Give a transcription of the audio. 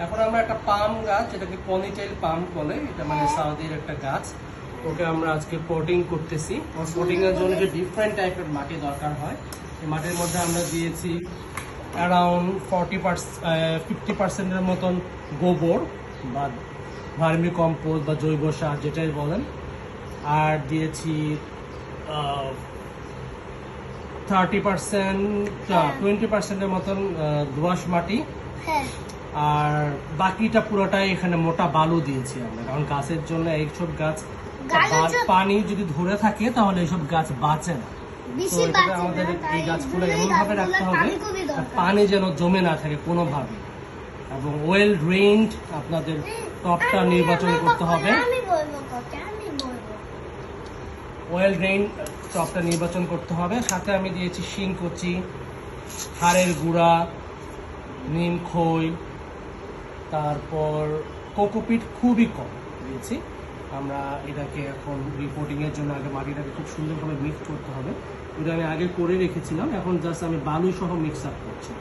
এখন আমরা একটা পাম গাছ, যেটাকে পনিটেইল পাম বলে, এটা মানে সাউদির একটা গাছ, ওকে আমরা আজকে পটিং করতেছি। পটিং এর জন্য যে ডিফারেন্ট টাইপের মাটি দরকার হয়, এই মাটির মধ্যে আমরা দিয়েছি অ্যারাউন্ড 50% মতন গোবর বা ভার্মি কম্পোস্ট বা জৈব সার যেটাই বলেন, আর দিয়েছি 20%-এর মতন দোআঁশ মাটি, হ্যাঁ আর বাকিটা পুরোটাই এখানে মোটা বালু দিয়েছি আমরা, কারণ গাছের জন্য এইসব গাছ পানি যদি ধরে থাকে তাহলে এইসব গাছ বাঁচে না। তো এটা আমাদের এই গাছগুলো এমন ভাবে রাখতে হবে পানি যেন জমে না থাকে কোনোভাবে, এবং ওয়েল ড্রেইনড আপনাদের টপটা নির্বাচন করতে হবে। ওয়েল ড্রেইন টপটা নির্বাচন করতে হবে। সাথে আমি দিয়েছি শিংকুচি, হাড়ের গুঁড়া, নিম খই, তারপর কোকোপিট খুবই কম দিয়েছি। আমরা এটাকে এখন রিপোর্টিং এর জন্য আগে মাটিটাকে খুব সুন্দরভাবে মিক্স করতে হবে। এটা আমি আগে করে রেখেছিলাম, এখন জাস্ট আমি বালু সহ মিক্স আপ করছি।